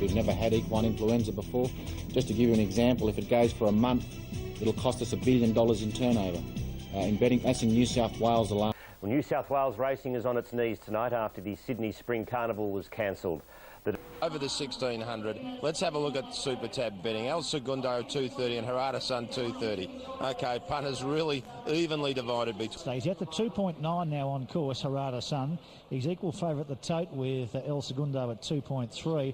We've never had equine influenza before. Just to give you an example, if it goes for a month, it'll cost us $1 billion in turnover. In betting, that's in New South Wales alone. Well, New South Wales racing is on its knees tonight after the Sydney Spring Carnival was cancelled. Over the 1600, let's have a look at Super Tab betting. El Segundo 230 and Harada Sun 230. Okay, punters really evenly divided between. He's at the 2.9 now on course, Harada Sun. He's equal favourite at the tote with El Segundo at 2.3.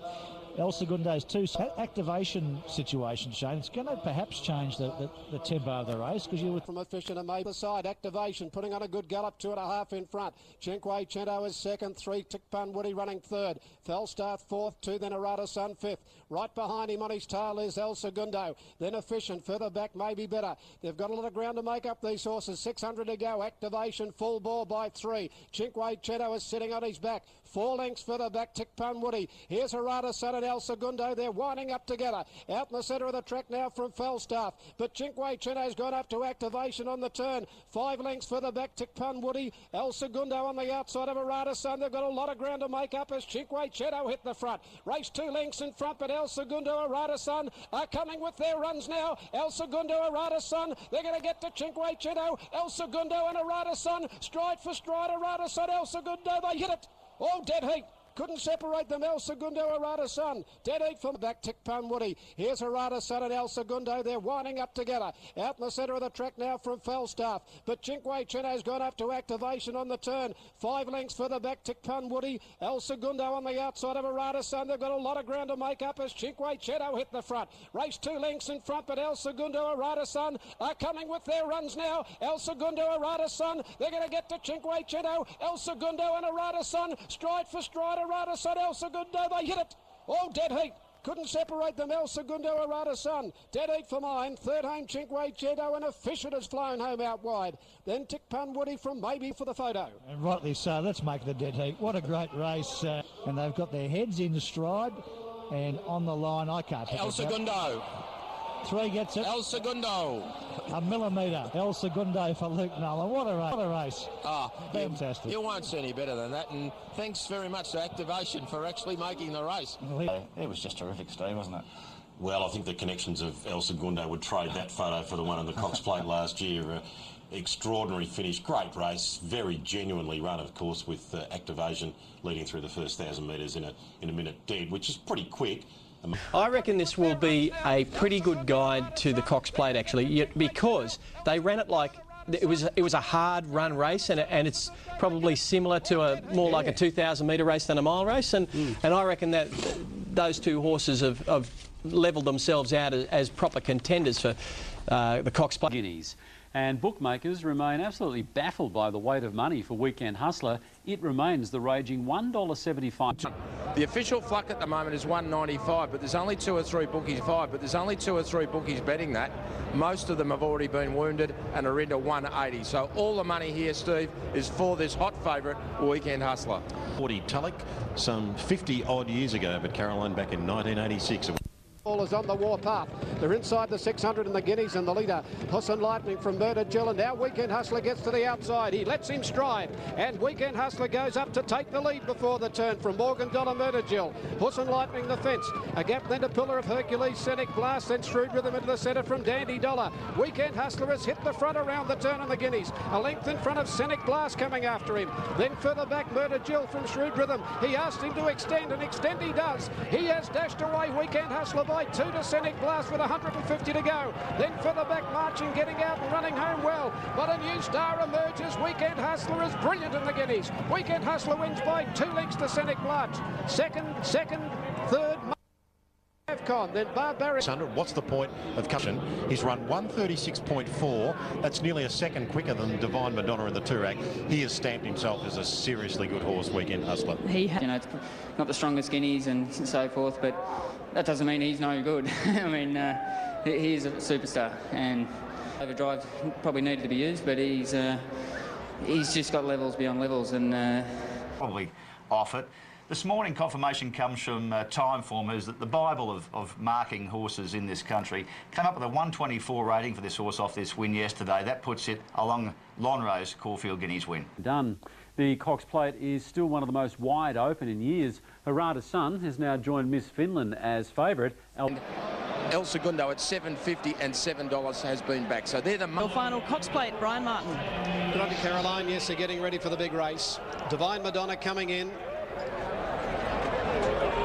El Segundo's activation situation, Shane, it's going to perhaps change the tempo of the race because you would... From Efficient and Maple side, activation, putting on a good gallop, 2.5 in front. Cinque Cento is second, 3, Tickpun Woody running third. Falstaff fourth, 2, then Harada Sun fifth. Right behind him on his tail is El Segundo. Then Efficient, further back maybe better. They've got a lot of ground to make up these horses. 600 to go, activation, full ball by 3. Cinque Cento is sitting on his back. 4 lengths further back, Tickpun Woody. Here's Harada Sun and El Segundo. They're winding up together. Out in the centre of the track now from Falstaff. But Cinque Cento's gone up to activation on the turn. 5 lengths further back, Tickpun Woody. El Segundo on the outside of Harada Sun. They've got a lot of ground to make up as Cinque Cento hit the front. Race 2 lengths in front, but El Segundo, Harada Sun are coming with their runs now. El Segundo, Harada Sun. They're going to get to Cinque Cento. El Segundo and Harada Sun. Stride for stride, Harada Sun, El Segundo. They hit it. Oh, dead heat. Couldn't separate them. El Segundo, Harada Sun. Dead heat from back, Tickpun Woody. Here's Harada Sun and El Segundo. They're winding up together. Out in the centre of the track now from Falstaff. But Cinque Cento's gone up to activation on the turn. 5 lengths further back, Tickpun Woody. El Segundo on the outside of Harada Sun. They've got a lot of ground to make up as Cinque Cento hit the front. Race 2 lengths in front, but El Segundo, Harada Sun are coming with their runs now. El Segundo, Harada Sun. They're going to get to Cinque Cento. El Segundo and Harada Sun. Stride for stride, Harada Sun, El Segundo, they hit it. Oh, dead heat. Couldn't separate them. El Segundo, Harada Sun. Dead heat for mine. Third home, Cinque Cento, and Efficient has flown home out wide. Then Tickpun Woody from maybe for the photo. And rightly so. Let's make the dead heat. What a great race. And they've got their heads in stride. And on the line, I can't help El Segundo. 3 gets it. El Segundo. A millimetre. El Segundo for Luke Nolan. What a race. Oh, fantastic. You won't see any better than that. And thanks very much to Activation for actually making the race. It was just terrific, Steve, wasn't it? Well, I think the connections of El Segundo would trade that photo for the one on the Cox Plate last year. Extraordinary finish, great race, very genuinely run, of course, with Activation leading through the first 1,000 metres in a minute dead, which is pretty quick. I reckon this will be a pretty good guide to the Cox Plate, actually, because they ran it like it was a hard run race, and it's probably similar to more like a 2,000 metre race than a mile race, and I reckon that those two horses have levelled themselves out as proper contenders for the Cox Plate. Guineas. And bookmakers remain absolutely baffled by the weight of money for Weekend Hustler. It remains the raging $1.75. The official fluck at the moment is $1.95, but there's only 2 or 3 bookies, 5, but there's only 2 or 3 bookies betting that. Most of them have already been wounded and are into $1.80. So all the money here, Steve, is for this hot favourite, Weekend Hustler. 40 Tulloch, some 50 odd years ago, but Caroline back in 1986. All is on the warpath. They're inside the 600 and the guineas, and the leader, Husson Lightning from Murder Jill, and now Weekend Hustler gets to the outside. He lets him stride, and Weekend Hustler goes up to take the lead before the turn from Morgan Dollar, Murder Jill. Husson Lightning the fence. A gap then to Pillar of Hercules, Scenic Blast, then Shrewd Rhythm into the centre from Dandy Dollar. Weekend Hustler has hit the front around the turn on the guineas. A length in front of Scenic Blast coming after him. Then further back, Murder Jill from Shrewd Rhythm. He asked him to extend, and extend he does. He has dashed away Weekend Hustler by 2 to Scenic Blast with 150 to go. Then further back, marching, getting out and running home well. But a new star emerges. Weekend Hustler is brilliant in the guineas. Weekend Hustler wins by 2 lengths to Scenic Blast. Second, third. Then Barbaric. What's the point of cushion? He's run 136.4. That's nearly a second quicker than Divine Madonna in the Toorak. He has stamped himself as a seriously good horse, Weekend Hustler. It's not the strongest guineas and so forth, but that doesn't mean he's no good. I mean, he's a superstar, and overdrive probably needed to be used, but he's just got levels beyond levels, and Probably off it. This morning, confirmation comes from Timeform, who's that the Bible of marking horses in this country, came up with a 124 rating for this horse off this win yesterday. That puts it along Lonhro's Caulfield Guineas win. Done. The Cox Plate is still one of the most wide open in years. Harada Sun has now joined Miss Finland as favourite. El Segundo at $7.50 and $7 has been back. So they're the final Cox Plate, Brian Martin. Good on to Caroline. Yes, they're getting ready for the big race. Divine Madonna coming in.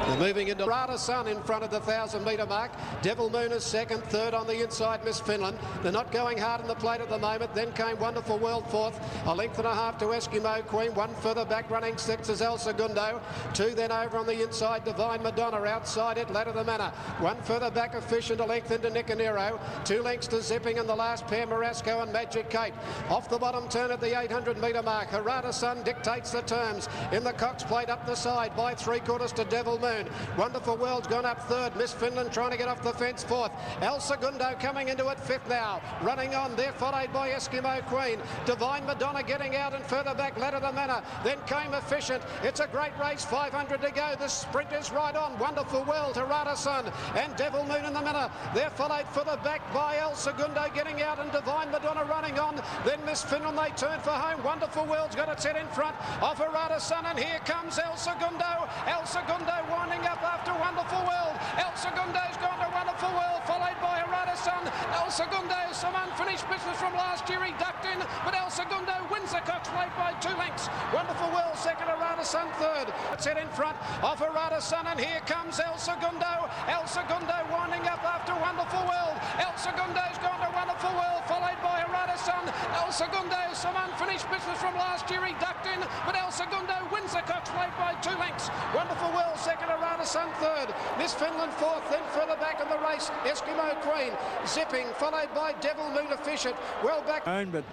They're moving into Harada Sun in front of the 1,000-metre mark. Devil Moon is second, third on the inside, Miss Finland. They're not going hard in the plate at the moment. Then came Wonderful World fourth. A length and a half to Eskimo Queen. One further back running sixth is El Segundo. Two then over on the inside, Divine Madonna. Outside it, Ladder the Manor. One further back, Efficient, a length into Nicanero. 2 lengths to Zipping and the last pair, Marasco and Magic Kate. Off the bottom turn at the 800-metre mark. Harada Sun dictates the terms. In the Cox Plate up the side by 3/4 to Devil Moon. Wonderful World's gone up third. Miss Finland trying to get off the fence fourth. El Segundo coming into it fifth now. Running on there, followed by Eskimo Queen. Divine Madonna getting out and further back, Ladder the Manor. Then came Efficient. It's a great race, 500 to go. The sprint is right on. Wonderful World, Harada Sun and Devil Moon in the Manor. They're followed further back by El Segundo getting out and Divine Madonna running on. Then Miss Finland, they turn for home. Wonderful World's got its head in front of Harada Sun, and here comes El Segundo. El Segundo winding up after Wonderful World. El Segundo's gone to Wonderful World, followed by Harada Sun. El Segundo, some unfinished business from last year. He ducked in, but El Segundo wins the Cox Plate by 2 lengths. Wonderful World second, Harada Sun third. It's head in front of Harada Sun, and here comes El Segundo. El Segundo winding up after Wonderful World. El Segundo's gone to Wonderful World, followed by Harada Sun. El Segundo, some unfinished business from last year. He ducked in, but El Segundo wins the Cox Plate by 2 lengths. Wonderful World second, Harada Sun third. Miss Finland fourth, then further back in the race, Eskimo Queen. Zipping, followed by Devil Moon Efficient. Well back. But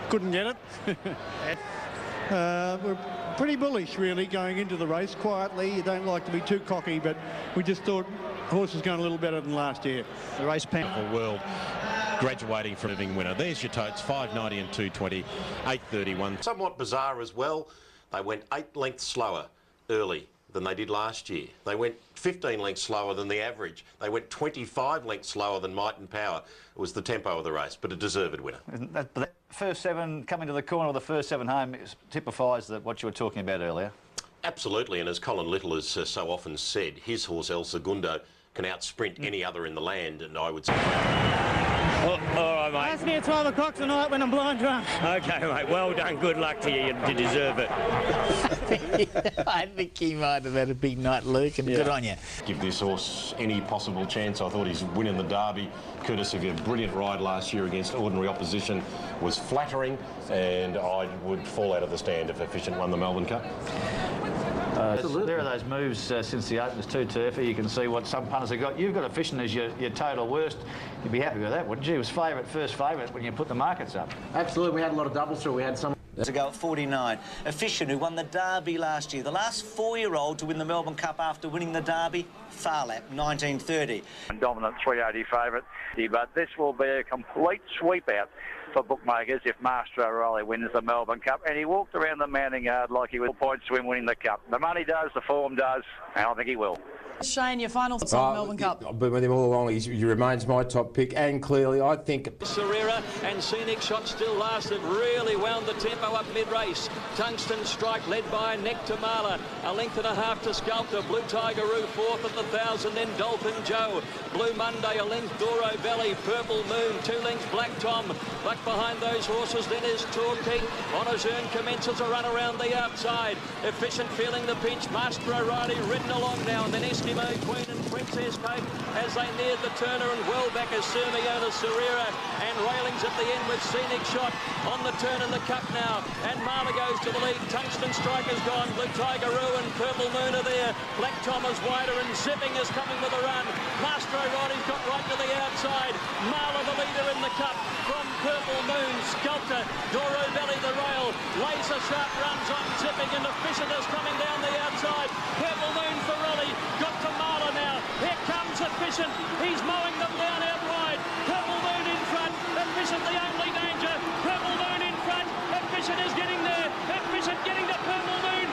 couldn't get it. We're pretty bullish, really, going into the race. Quietly, you don't like to be too cocky, but we just thought horse was going a little better than last year. The race pen. World graduating from living winner. There's your totes, 5.90 and 2.20, 8.31. Somewhat bizarre as well, they went 8 lengths slower early than they did last year. They went 15 lengths slower than the average. They went 25 lengths slower than Might and Power. It was the tempo of the race, but a deserved winner. That first 7 coming to the corner, or the first 7 home, typifies what you were talking about earlier. Absolutely, and as Colin Little has so often said, his horse El Segundo can outsprint any other in the land, and I would say... All right, mate. Ask me at 12 o'clock tonight when I'm blind drunk. OK, mate, well done. Good luck to you. You deserve it. I think he might have had a big night, Luke, and good on you. Give this horse any possible chance. I thought his win in the Derby, courtesy of a brilliant ride last year against ordinary opposition, was flattering, and I would fall out of the stand if Efficient won the Melbourne Cup. There are those moves since the Open is too turfy. You can see what some punters have got. You've got Efficient as your total worst. You'd be happy with that, wouldn't you? It was first favourite when you put the markets up. Absolutely. We had a lot of doubles through. We had some... To go at 49. Efficient, who won the Derby last year. The last 4-year-old to win the Melbourne Cup after winning the Derby, Farlap, 1930. Dominant 380 favourite, but this will be a complete sweep out for bookmakers if Master O'Reilly wins the Melbourne Cup. And he walked around the mounting yard like he was points to him winning the Cup. The money does, the form does, and I think he will. Shane, your final thoughts on Melbourne Cup? I've been with him all along. He remains my top pick, and clearly I think... Serrera and Scenic Shot still last. Have really wound the tempo up mid-race. Tungsten Strike led by Nectamala. A length and a half to Sculptor. Blue Tigeroo fourth at the 1,000. Then Dolphin Joe. Blue Monday a length. Doro Valley. Purple Moon 2 lengths. Black Tom. Back behind those horses then is Torquay. Honazern commences a run around the outside. Efficient feeling the pinch. Master O'Reilly ridden along now, and then Eskimo Queen and Princess Kate as they neared the turner, and well back as Sermiona Serrera, and Railings at the end with Scenic Shot on the turn in the Cup now, and Marla goes to the lead. Tungsten Strike has gone. Blue Tigeroo and Purple Moon are there. Black Tom is wider, and Zipping is coming with a run. Master O'Reilly's got right to the outside. Marla the leader in the Cup from Purple Moon. Sculptor, Doro Valley the rail. Laser Sharp runs on Zipping, and Efficient is coming down the outside. Purple Moon for Raleigh. Got to Marla now. Here comes Efficient. He's mowing them down out wide. Purple Moon in front. Efficient the only danger. Purple Moon in front. Efficient is getting there. Efficient getting to Purple Moon.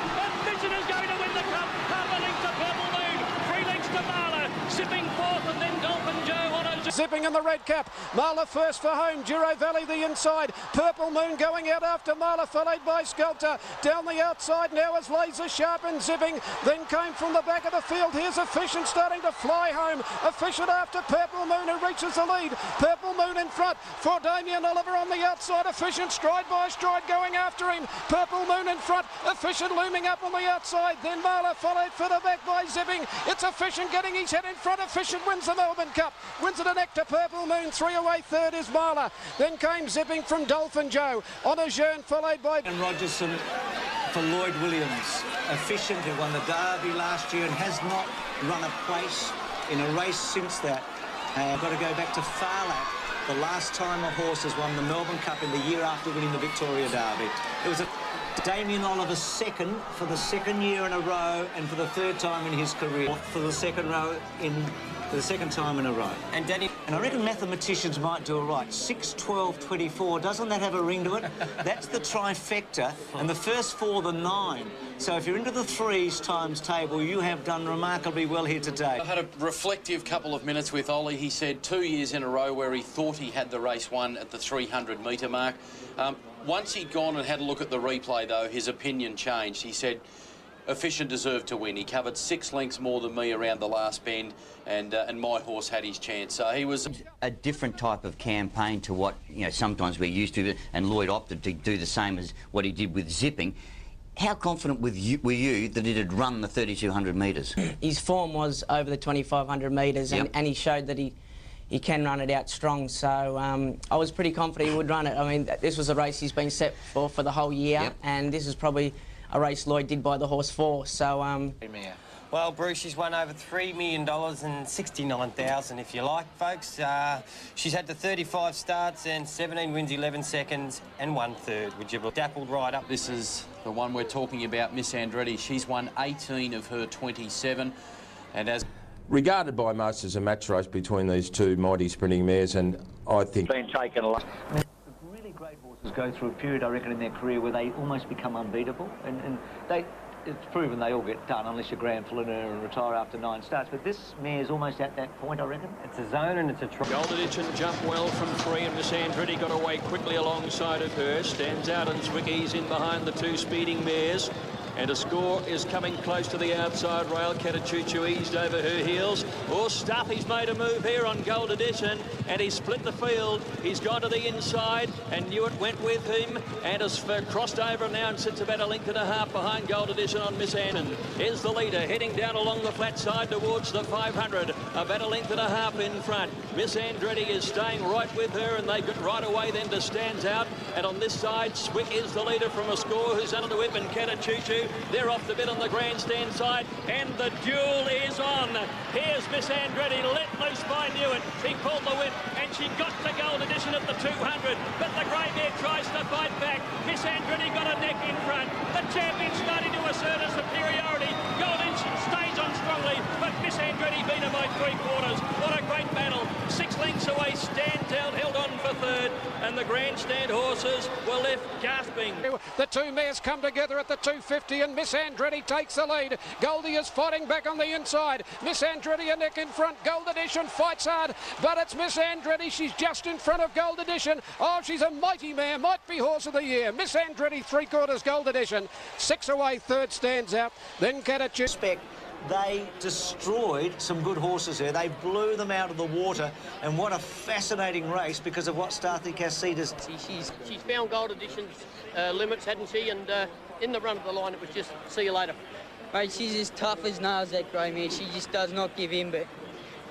Efficient is going to win the Cup. Half a length to Purple Moon. 3 lengths to Marla. Zipping fourth, and then Dolphin Joe on a... Zipping in the red cap. Marla first for home. Giro Valley the inside. Purple Moon going out after Marla, followed by Sculptor. Down the outside now is Laser Sharp and Zipping. Then came from the back of the field. Here's Efficient starting to fly home. Efficient after Purple Moon, who reaches the lead. Purple Moon in front for Damien Oliver on the outside. Efficient stride by stride going after him. Purple Moon in front. Efficient looming up on the outside. Then Marla followed further back by Zipping. It's Efficient getting his head in front. Efficient wins the Melbourne Cup. Wins it a neck to Purple Moon. 3 away third is Marla. Then came Zipping from Dolphin Joe. On a Jeune followed by... And Rogerson for Lloyd Williams. Efficient, who won the Derby last year and has not run a place in a race since that. I've got to go back to Farlap. The last time a horse has won the Melbourne Cup in the year after winning the Victoria Derby. It was a Damien Oliver second for the second year in a row and for the third time in his career. For the second time in a row. And I reckon mathematicians might do it right. 6, 12, 24. Doesn't that have a ring to it? That's the trifecta. And the first 4, the 9. So if you're into the 3s times table, you have done remarkably well here today. I had a reflective couple of minutes with Ollie. He said 2 years in a row where he thought he had the race won at the 300-metre mark. Once he'd gone and had a look at the replay, though, his opinion changed. He said Efficient deserved to win. He covered 6 lengths more than me around the last bend, and my horse had his chance. So he was a different type of campaign to what sometimes we're used to, and Lloyd opted to do the same as what he did with Zipping. How confident were you that it had run the 3,200 metres? His form was over the 2,500 metres, and he showed that he can run it out strong. So I was pretty confident he would run it. I mean, this was a race he's been set for the whole year, and this is probably a race Lloyd did buy the horse for. So well, Bruce, she's won over $3 million and 69,000, if you like, folks. She's had the 35 starts and 17 wins, 11 seconds and 1/3. Would you have dappled right up? This is the one we're talking about, Miss Andretti. She's won 18 of her 27, and as regarded by most as a match race between these two mighty sprinting mares, and I think been taken a lot. Really great horses go through a period, I reckon, in their career where they almost become unbeatable, and it's proven they all get done unless you're Graham Fulliner and retire after 9 starts. But this mare's almost at that point, I reckon. It's a zone and it's a try. Golden Ditchin jumped well from 3, and Miss Andretti got away quickly alongside of her. Stands out, and Zwicky's in behind the 2 speeding mares. And a score is coming close to the outside rail. Catachuchu eased over her heels. Oh, Stuff, he's made a move here on Gold Edition, and he's split the field. He's gone to the inside, and Newitt went with him, and has crossed over now and sits about 1.5 lengths behind Gold Edition on Miss Annan. Is the leader heading down along the flat side towards the 500, about 1.5 lengths in front. Miss Andretti is staying right with her, and they get right away then to Stands Out. And on this side, Swick is the leader from a score, who's under the whip, and Catachuchu. They're off the bit on the grandstand side, and the duel is on. Here's Miss Andretti let loose by Newitt. She pulled the whip, and she got to Gold Edition at the 200, but the grey mare tries to fight back. Miss Andretti got a neck in front. The champion's starting to assert a superiority. Gold Edition stays on strongly, but Miss Andretti beat her by 3/4. What a great battle. 6 lengths away, Stands Out held on for third, and the grandstand horses were left gasping. The 2 mares come together at the 250, and Miss Andretti takes the lead. Goldie is fighting back on the inside. Miss Andretti a neck in front. Gold Edition fights hard, but it's Miss Andretti. She's just in front of Gold Edition. Oh, she's a mighty mare. Might be horse of the year. Miss Andretti 3/4 Gold Edition. 6 away third Stands Out. Then Catachuchu. They destroyed some good horses there. They blew them out of the water, and what a fascinating race because of what Starthy Cassitas. She's found Gold Edition's limits, hadn't she? And in the run of the line, it was just see you later. Mate, she's as tough as nails, that grey mare. She just does not give in, but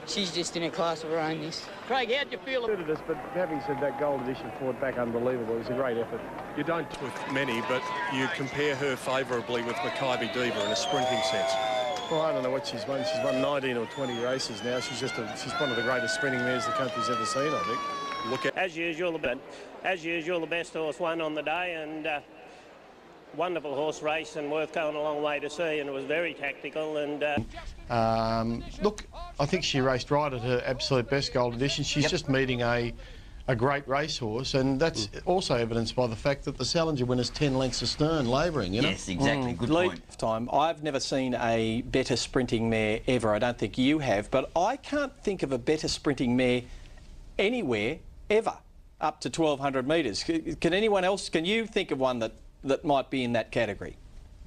she's just in a class of her own, this. Craig, how'd you feel? But having said that, Gold Edition fought back unbelievable. It was a great effort. You don't with many, but you compare her favourably with Makybe Diva in a sprinting sense. Well, I don't know what she's won. She's won 19 or 20 races now. She's one of the greatest sprinting mares the country's ever seen, I think. Look at as usual, the best horse won on the day, and wonderful horse race and worth going a long way to see, and it was very tactical. And look, I think she raced right at her absolute best, Gold Edition. She's just meeting a great racehorse, and that's also evidenced by the fact that the Salinger winner's 10 lengths astern, labouring, you know? Yes, exactly. Good point. Time. I've never seen a better sprinting mare ever. I don't think you have, but I can't think of a better sprinting mare anywhere ever up to 1,200 metres. Can anyone else, can you think of one that might be in that category?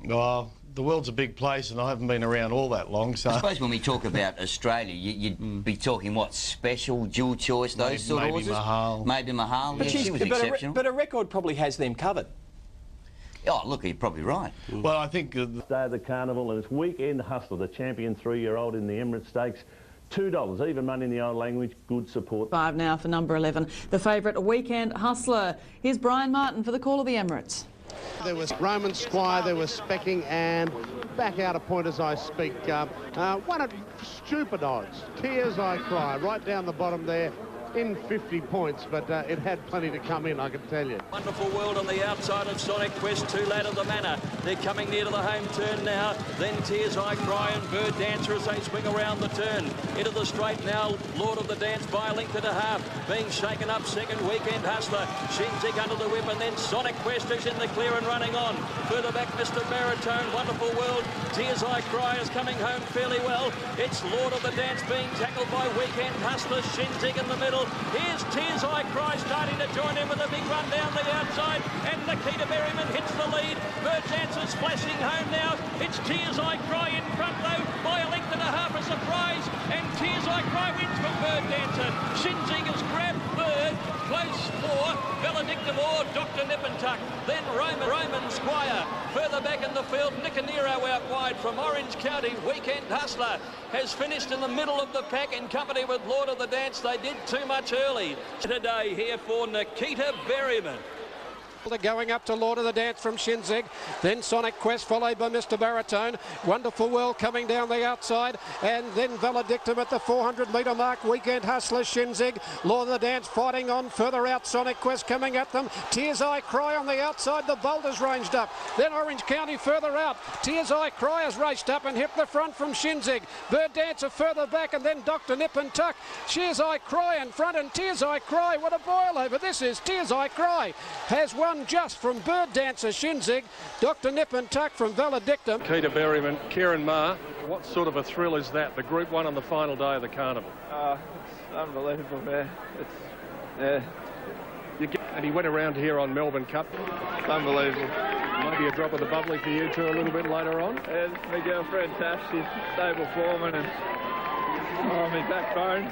Well, the world's a big place and I haven't been around all that long, so... I suppose when we talk about Australia, you'd be talking, what, special, dual choice, those sort of horses? Maybe Mahal. But, yeah, she was exceptional. But a record probably has them covered. Oh, look, you're probably right. Well, I think... Day of the Carnival, and it's Weekend Hustler, the champion 3-year-old in the Emirates Stakes. $2, even money in the old language, good support. 5 now for number 11, the favourite Weekend Hustler. Here's Brian Martin for the Call of the Emirates. There was Roman Squire, there was Specking, and back out of point as I speak. One at stupid odds. Tears I Cry, right down the bottom there. In 50 points, but it had plenty to come in, I can tell you. Wonderful World on the outside of Sonic Quest, 2 Lad of the Manor. They're coming near to the home turn now. Then Tears I Cry and Bird Dancer as they swing around the turn. Into the straight now, Lord of the Dance by a length and a half. Being shaken up second, Weekend Hustler. Shinzik under the whip, and then Sonic Quest is in the clear and running on. Further back, Mr. Baritone, Wonderful World. Tears I Cry is coming home fairly well. It's Lord of the Dance being tackled by Weekend Hustler. Shinzik in the middle. Here's Tears I Cry starting to join in with a big run down the outside, and Nikita Berryman hits the lead. Bird Dancer's flashing home now. It's Tears I Cry in front though by a length and a half, a surprise, and Tears I Cry wins from Bird Dancer. Shinzig has grabbed third, close for Valedictum or Dr. Nippentuck. Then Roman Squire. Further back in the field, Nicanero out wide from Orange County. Weekend Hustler has finished in the middle of the pack in company with Lord of the Dance. They did too much early. Today here for Nikita Berryman. They're going up to Lord of the Dance from Shinzig, then Sonic Quest followed by Mr. Baritone. Wonderful World coming down the outside, and then Valedictum at the 400-metre mark. Weekend Hustler, Shinzig, Lord of the Dance fighting on further out. Sonic Quest coming at them. Tears I Cry on the outside. The Boulders ranged up. Then Orange County further out. Tears I Cry has raced up and hit the front from Shinzig. Bird Dancer further back, and then Dr. Nip and Tuck. Tears I Cry in front, and Tears I Cry. What a boil over this is. Tears I Cry has won just from Bird Dancer, Shinzig. Dr. Nip and Tuck from Valedictum. Nikita Berryman, Kieran Maher. What sort of a thrill is that? The Group 1 on the final day of the Carnival. It's unbelievable, man. And he went around here on Melbourne Cup. Unbelievable. Maybe a drop of the bubbly for you two a little bit later on. And my girlfriend Tash, she's stable foreman, and my backbone.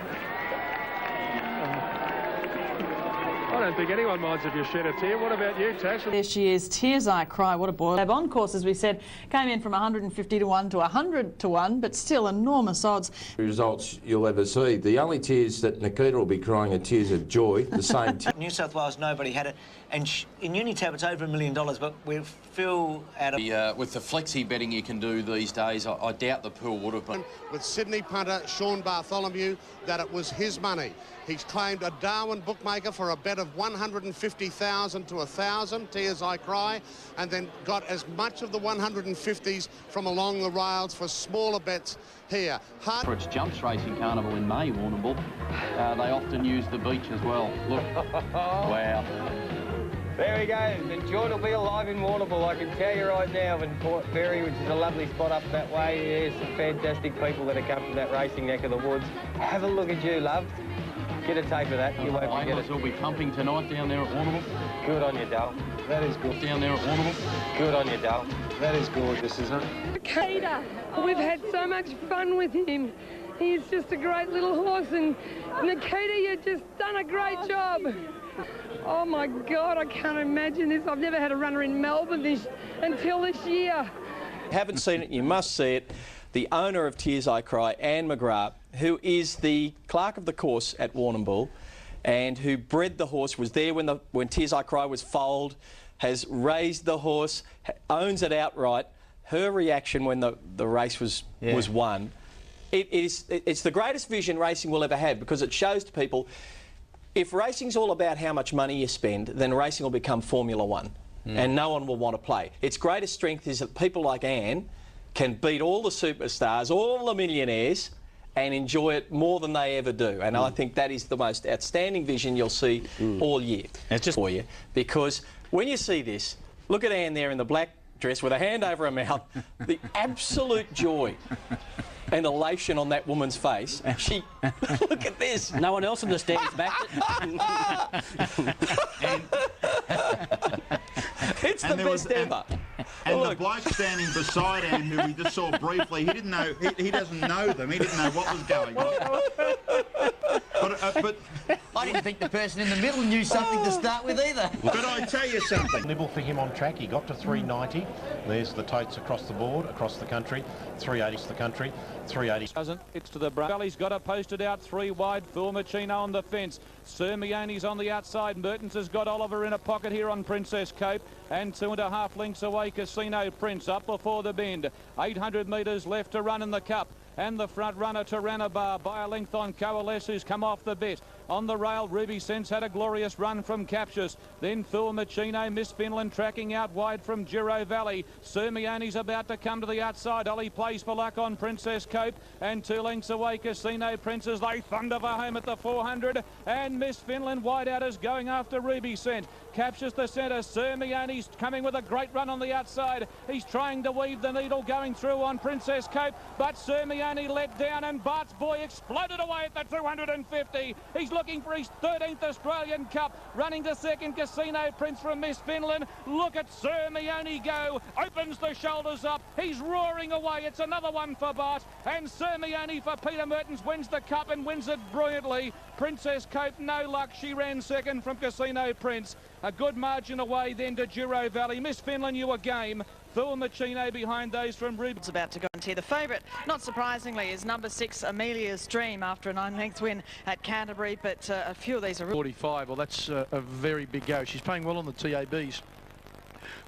I don't think anyone minds if you shed a tear. What about you, Tash? There she is, Tears I Cry. What a boil. On course, as we said, came in from 150 to 1 to 100 to 1, but still enormous odds. Results you'll ever see. The only tears that Nikita will be crying are tears of joy. The same. New South Wales, nobody had it, and in Unitab it's over $1 million, but we feel out of... with the flexi betting you can do these days, I doubt the pool would have been. With Sydney punter Sean Bartholomew, that it was his money. He's claimed a Darwin bookmaker for a bet of 150,000 to 1,000, Tears I Cry, and then got as much of the 150s from along the rails for smaller bets here. For its jumps racing carnival in May, Warrnambool, they often use the beach as well. Look, wow. There we go. The joint will be alive in Warrnambool, I can tell you right now, in Port Fairy, which is a lovely spot up that way. There's some fantastic people that have come from that racing neck of the woods. Have a look at you, love. Get a tape of that, you won't forget it. will be pumping tonight down there at Warrnambool. Good on you, Dale. That is good. Down there at Warrnambool. Good on you, Dale. That is gorgeous, isn't it? Nikita, we've had so much fun with him. He's just a great little horse, and Nikita, you've just done a great job. Oh my God, I can't imagine this. I've never had a runner in Melbourne until this year. Haven't seen it, you must see it. The owner of Tears I Cry, Anne McGrath, who is the clerk of the course at Warrnambool and who bred the horse, was there when Tears I Cry was foaled, has raised the horse, owns it outright. Her reaction when the race was won, it's the greatest vision racing will ever have, because it shows to people, if racing's all about how much money you spend, then racing will become Formula One and no one will want to play. Its greatest strength is that people like Anne can beat all the superstars, all the millionaires, and enjoy it more than they ever do. And I think that is the most outstanding vision you'll see all year. It's just for you, because when you see this, look at Anne there in the black dress with a hand over her mouth, the absolute joy. and elation on that woman's face. She, look at this. No one else in the stands backed it. It's the best ever. And the bloke standing beside him, who we just saw briefly, he didn't know. He doesn't know them. He didn't know what was going on. But I didn't think the person in the middle knew something to start with either. But I tell you something. Nibble for him on track. He got to 390. There's the totes across the board, across the country. 380 to the country. 380. Doesn't. It's to the Valley's got it posted out 3 wide. Phil Machino on the fence. Sermioni's on the outside. Mertens has got Oliver in a pocket here on Princess Cape. And 2.5 lengths away, Casino Prince up before the bend. 800 metres left to run in the Cup. And the front runner, Taranabar, by a length on Coalesce, who's come off the bet. On the rail, Ruby Sense had a glorious run from Captious. Then Phil Machino, Miss Finland tracking out wide from Giro Valley. Sermioni's about to come to the outside. Ollie plays for luck on Princess Cope. And 2 lengths away, Casino Prince as they thunder for home at the 400. And Miss Finland wide out is going after Ruby Sense. Captures the centre. Sermioni's coming with a great run on the outside. He's trying to weave the needle going through on Princess Cope. But Sermioni let down and Bart's Boy exploded away at the 250. He's looking for his 13th Australian Cup. Running to second, Casino Prince from Miss Finland. Look at Sermioni go. Opens the shoulders up. He's roaring away. It's another one for Bart. And Sermioni for Peter Mertens wins the Cup and wins it brilliantly. Princess Cope, no luck. She ran second from Casino Prince. A good margin away then to Giro Valley. Miss Finland, you a game. Phil Machino behind those from Ruby. It's about to go into the favourite, not surprisingly, is number 6 Amelia's Dream after a 9-length win at Canterbury, but a few of these are 45. Well, that's a very big go. She's playing well on the TABs.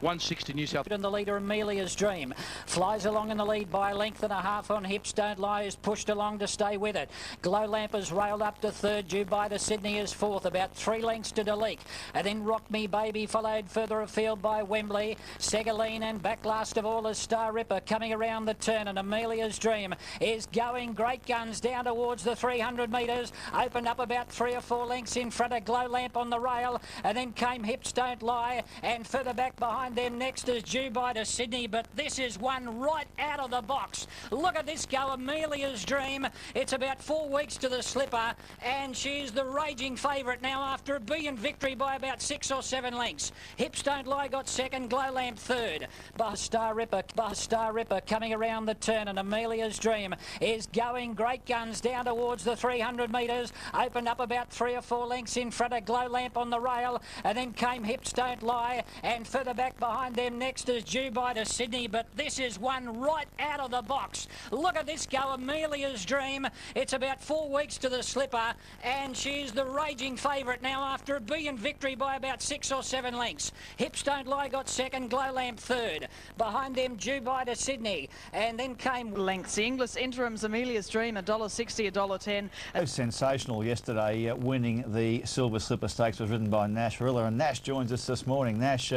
160 New South. And the leader, Amelia's Dream, flies along in the lead by a length and a half on Hips Don't Lie, is pushed along to stay with it. Glow Lamp has railed up to third. Dubai to Sydney is fourth, about 3 lengths to Deleek. And then Rock Me Baby followed further afield by Wembley. Segaline and back last of all is Star Ripper coming around the turn, and Amelia's Dream is going great guns down towards the 300 metres. Opened up about 3 or 4 lengths in front of Glow Lamp on the rail, and then came Hips Don't Lie, and further back behind them next is Dubai to Sydney, but this is one right out of the box. Look at this go, Amelia's Dream. It's about 4 weeks to the slipper, and she's the raging favourite now after a brilliant victory by about 6 or 7 lengths. Hips Don't Lie got second, Glow Lamp third. Star Ripper coming around the turn, and Amelia's Dream is going great guns down towards the 300 metres. Opened up about 3 or 4 lengths in front of Glow Lamp on the rail, and then came Hips Don't Lie, and further back behind them next is Dubai to Sydney, but this is one right out of the box. Look at this go, Amelia's Dream. It's about 4 weeks to the slipper, and she's the raging favourite now after a brilliant victory by about 6 or 7 lengths. Hips Don't Lie got second, Glow Lamp third. Behind them, Dubai to Sydney, and then came lengths. The Inglis Interims, Amelia's Dream, $1.60, $1.10. It was sensational yesterday. Winning the Silver Slipper Stakes was ridden by Nash Rilla, and Nash joins us this morning. Nash,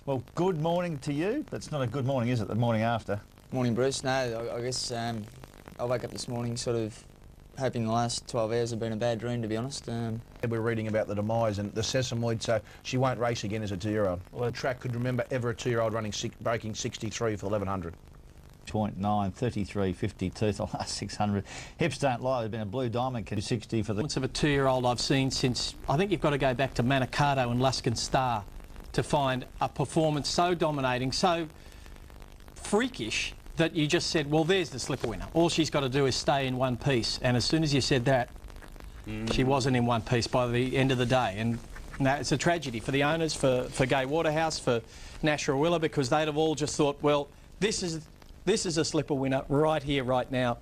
well, good morning to you. That's not a good morning, is it, the morning after? Morning, Bruce. No, I guess I woke up this morning sort of hoping the last 12 hours have been a bad dream, to be honest. We're reading about the demise and the sesamoid, so she won't race again as a 2-year-old. Well, the track could remember ever a 2-year-old breaking 63 for 1100. 0.9, 33.52 the last 600. Hips Don't Lie, there's been a blue diamond, 60 for the... Of a 2-year-old I've seen since, I think you've got to go back to Manicato and Luskin Star to find a performance so dominating, so freakish, that you just said, well, there's the slipper winner. All she's got to do is stay in one piece. And as soon as you said that, she wasn't in one piece by the end of the day. And now it's a tragedy for the owners, for Gay Waterhouse, for Nash Rawiller, because they'd have all just thought, well, this is a slipper winner right here, right now.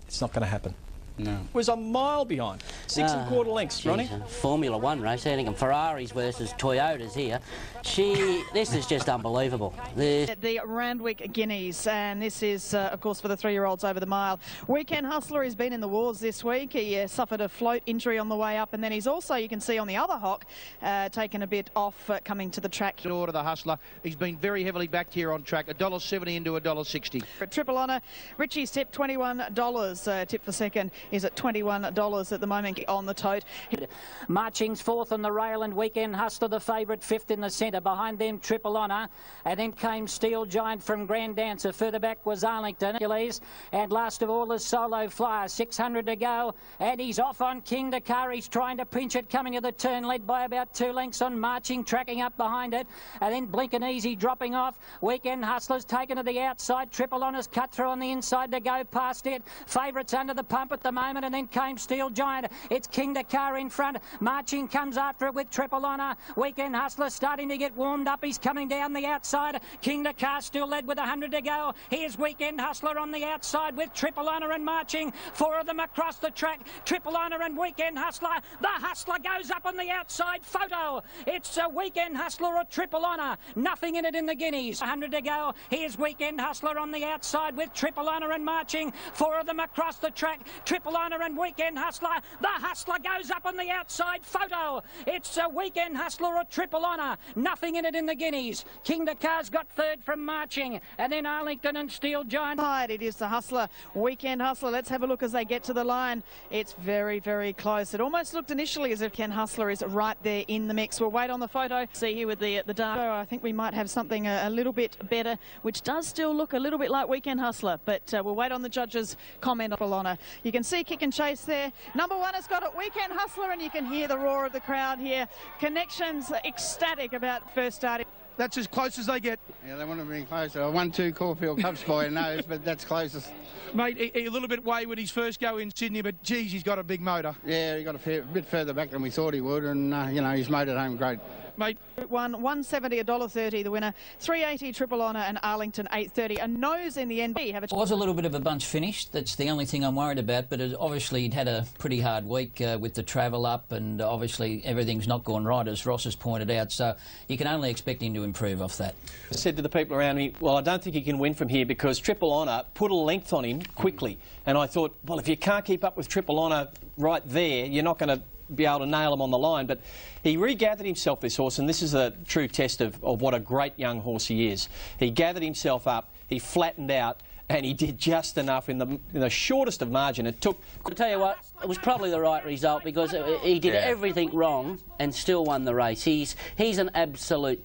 It's not going to happen. No. Was a mile behind. 6 1/4 lengths, Ronnie. Formula One race, I think, and Ferraris versus Toyotas here. This is just unbelievable. The Randwick Guineas, and this is, of course, for the 3-year-olds over the mile. Weekend Hustler has been in the wars this week. He suffered a float injury on the way up, and then he's also, you can see on the other hock, taken a bit off coming to the track. Order the Hustler. He's been very heavily backed here on track. $1.70 into $1.60. Triple Honour, Richie's tip $21, tip for second. is at $21 at the moment on the tote. Marching's fourth on the rail, and Weekend Hustler the favourite, fifth in the centre. Behind them, Triple Honour, and then came Steel Giant from Grand Dancer. Further back was Arlington, and last of all is Solo Flyer. 600 to go, and he's off on King Dakar. He's trying to pinch it, coming to the turn, led by about 2 lengths on Marching, tracking up behind it, and then Blinkin' Easy dropping off. Weekend Hustler's taken to the outside. Triple Honour's cut through on the inside to go past it. Favourites under the pump at the moment, and then came Steel Giant. It's King Dakar in front. Marching comes after it with Triple Honour. Weekend Hustler starting to get warmed up. He's coming down the outside. King Dakar still led with 100 to go. Here's Weekend Hustler on the outside with Triple Honour and Marching. 4 of them across the track. Triple Honour and Weekend Hustler. The Hustler goes up on the outside. Photo. It's a Weekend Hustler or Triple Honour. Nothing in it in the Guineas. 100 to go. Here's Weekend Hustler on the outside with Triple Honour and Marching. 4 of them across the track. Triple Honour and Weekend Hustler. The Hustler goes up on the outside. Photo. It's a Weekend Hustler or Triple Honour. Nothing in it in the Guineas. King Dakar's got third from Marching, and then Arlington and Steel Giant. It is the Hustler, Weekend Hustler. Let's have a look as they get to the line. It's very, very close. It almost looked initially as if Ken Hustler is right there in the mix. We'll wait on the photo. See here with the dark. I think we might have something a little bit better, which does still look a little bit like Weekend Hustler, but we'll wait on the judges' comment on Honour. You can see Kick and Chase there. Number 1 has got it, Weekend Hustler, and you can hear the roar of the crowd here. Connections ecstatic about first starting. That's as close as they get. Yeah, they want to bring closer. I won 2 Caulfield Cups by a nose, but that's closest. Mate, he a little bit wayward his first go in Sydney, but geez, he's got a big motor. Yeah, he got a bit further back than we thought he would, and you know, he's motored home great. Mate, won $170, $1.30 the winner, $3.80 Triple Honour, and Arlington $8.30. A nose in the end. It was a little bit of a bunch finish. That's the only thing I'm worried about. But obviously he'd had a pretty hard week with the travel up, and obviously everything's not gone right, as Ross has pointed out. So you can only expect him to improve off that. I said to the people around me, well, I don't think he can win from here because Triple Honour put a length on him quickly. And I thought, well, if you can't keep up with Triple Honour right there, you're not going to be able to nail him on the line. But he regathered himself, this horse, and this is a true test of what a great young horse he is. He gathered himself up, he flattened out, and he did just enough in the shortest of margin. It took... I'll tell you what, it was probably the right result because he did everything wrong and still won the race. He's an absolute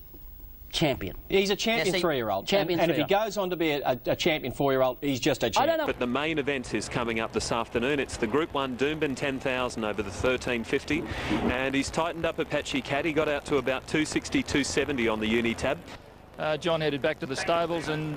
champion. He's a champion 3-year-old. And if he goes on to be a champion 4-year-old, he's just a champion. But the main event is coming up this afternoon. It's the Group 1 Doomben 10,000 over the 1350. And he's tightened up Apache Cat. He got out to about 260, 270 on the Unitab. John headed back to the stables, and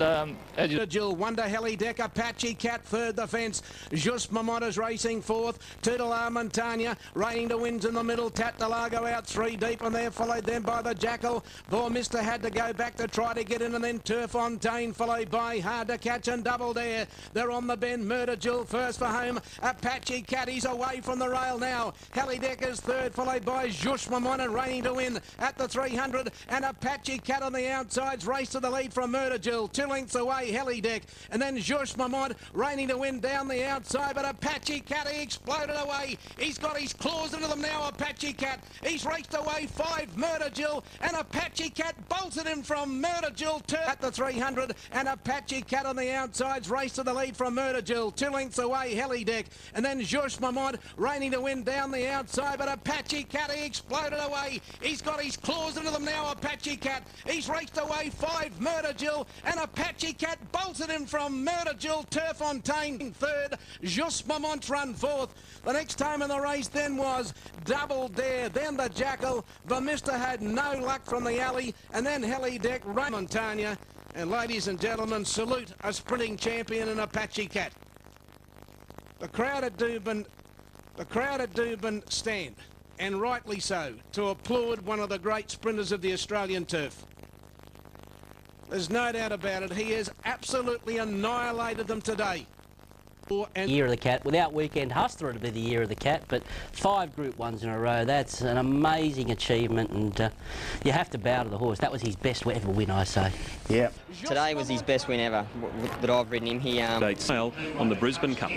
Jill, Wonder Heli Deck, Apache Cat, third the fence. Just Mamota's racing fourth. Tutelar Montagna, Raining to Winds in the middle. Tatalago out 3 deep, and they're followed then by the Jackal. Bormister had to go back to try to get in, and then Turfontaine followed by Hard to Catch and Double Dare. They're on the bend. Murder Jill first for home. Apache Cat, he's away from the rail now. Heli Deck is third, followed by Just Mamon, Raining to Win at the 300, and Apache Cat on the outside. Race to the lead from Murder Jill, 2 lengths away, Heli Deck, and then Josh Mamont Raining to Win down the outside, but Apache Cat, he exploded away. He's got his claws into them now, Apache Cat. He's raced away 5, Murder Jill, and Apache Cat bolted him from Murder Jill at the 300, and Apache Cat on the outsides, race to the lead from Murder Jill, 2 lengths away, Heli Deck, and then Josh Mamont Raining to Win down the outside, but Apache Cat, he exploded away. He's got his claws into them now, Apache Cat. He's raced away 5, Murder Jill, and Apache Cat bolted him from Murder Jill. Turfontaine third, Just Mamont run fourth. The next time in the race then was Double Dare, then the Jackal. Vermister had no luck from the alley, and then Heli Deck, Montagna. And ladies and gentlemen, salute a sprinting champion in Apache Cat. The crowd at Doomben stand, and rightly so, to applaud one of the great sprinters of the Australian turf. There's no doubt about it. He has absolutely annihilated them today. Year of the Cat. Without Weekend Hustler, it'd be the Year of the Cat, but 5 Group 1s in a row, that's an amazing achievement, and you have to bow to the horse. That was his best ever win, I say. Yeah. Today was his best win ever that I've ridden him. He on the Brisbane Cup.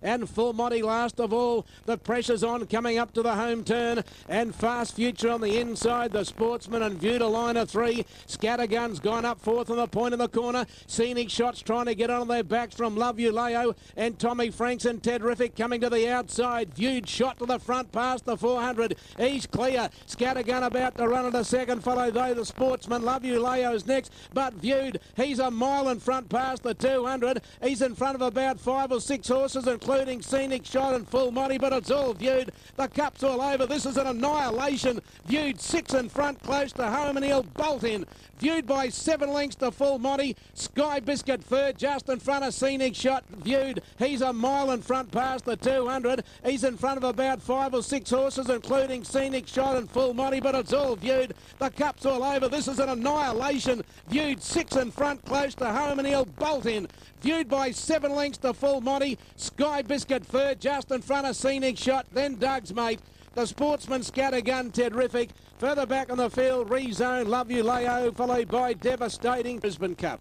And Full Monty last of all. The pressure's on coming up to the home turn. And Fast Future on the inside. The Sportsman and Viewed a line of 3. Scattergun's gone up fourth on the point of the corner. Scenic Shots trying to get on their backs from Love You Leo and Tommy Franks and Tedrific coming to the outside. Viewed shot to the front past the 400. He's clear. Scattergun about to run at a second. Follow though the Sportsman. Love You Leo's next, but Viewed, he's a mile in front past the 200. He's in front of about 5 or 6 horses, including Scenic Shot and Full Monty, but it's all Viewed. The cup's all over. This is an annihilation. Viewed 6 in front, close to home, and he'll bolt in. Viewed by 7 lengths to Full Monty. Sky Biscuit third, just in front of Scenic Shot. Viewed, he's a mile in front past the 200. He's in front of about 5 or 6 horses, including Scenic Shot and Full Monty, but it's all Viewed. The cup's all over. This is an annihilation. Viewed 6 in front, close to home, and he'll bolt in. Viewed by 7 lengths to Full Monty. Sky Biscuit third, just in front of Scenic Shot. Then Doug's Mate. The Sportsman, Scattergun, Tedrific. Further back on the field, Rezone, Love You Leo, followed by Devastating Brisbane Cup.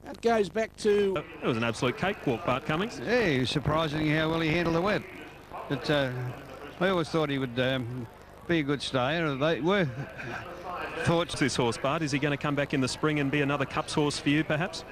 That goes back to... It was an absolute cakewalk, Bart Cummings. Yeah, it was surprising how well he handled the wet. But I always thought he would be a good stayer. They were thoughts. This horse, Bart, is he going to come back in the spring and be another Cups horse for you, perhaps?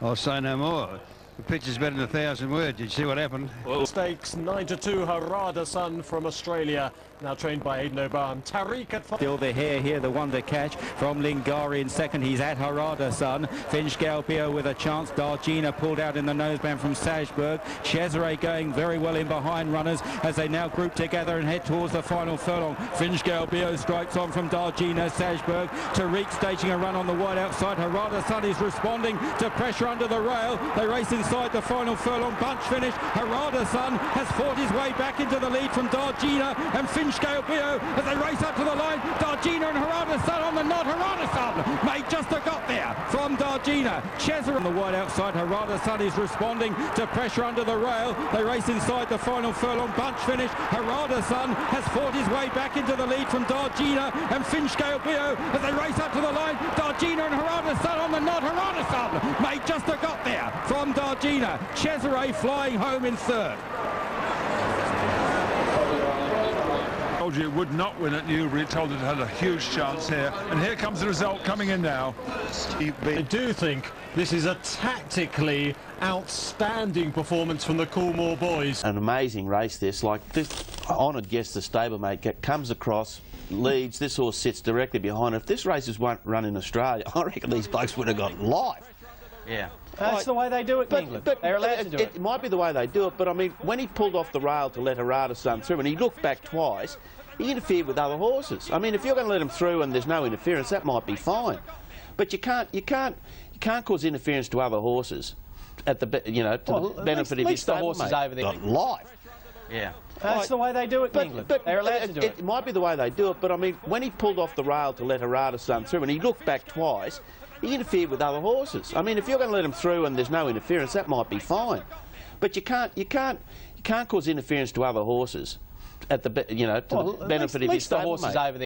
I'll say no more. The pitch is better than 1,000 words. Did you see what happened? Stakes 9-2 Harada Sun from Australia, now trained by Aidan O'Brien. Tariq at... Still the hare here, the Wonder Catch from Lingari in second. He's at Harada Sun. Finch Galpio with a chance. Dargina pulled out in the noseband from Sajberg. Cesare going very well in behind runners as they now group together and head towards the final furlong. Finch Galpio strikes on from Dargina. Sajberg. Tariq staging a run on the wide outside. Harada Sun is responding to pressure under the rail. They race inside the final furlong. Bunch finish. Harada Sun has fought his way back into the lead from Dargina and Finch Galpio as they race up to the line. Dargina and Harada Sun on the knot. Harada Sun may just have got there from Dargina. Cesare on the wide outside. Harada Sun is responding to pressure under the rail. They race inside the final furlong. Bunch finish. Harada Sun has fought his way back into the lead from Dargina and Finch Galpio as they race up to the line. Dargina and Harada Sun on the knot. Harada Sun may just have got there from Dargina. Cesare flying home in third. Told you it would not win at Newbury. Told it had a huge chance here, and here comes the result coming in now. I do think this is a tactically outstanding performance from the Coolmore boys. An amazing race this, like this honoured guest, the stablemate, comes across, leads, this horse sits directly behind. If this race was run in Australia, I reckon these blokes would have got life. Yeah. That's the way they do it in England. They're allowed to do it. It might be the way they do it, but I mean, when he pulled off the rail to let Harada Sun through, and he looked back twice, he interfered with other horses. I mean, if you're going to let him through and there's no interference, that might be fine. But you can't cause interference to other horses at the the benefit of his horses over there. Got life. Yeah. That's the way they do it in England. They're allowed to do it. It might be the way they do it, but I mean, when he pulled off the rail to let Harada Sun through, and he looked back twice, he interfered with other horses. I mean, if you're going to let him through and there's no interference, that might be fine. But you can't cause interference to other horses at the benefit of his horses over there.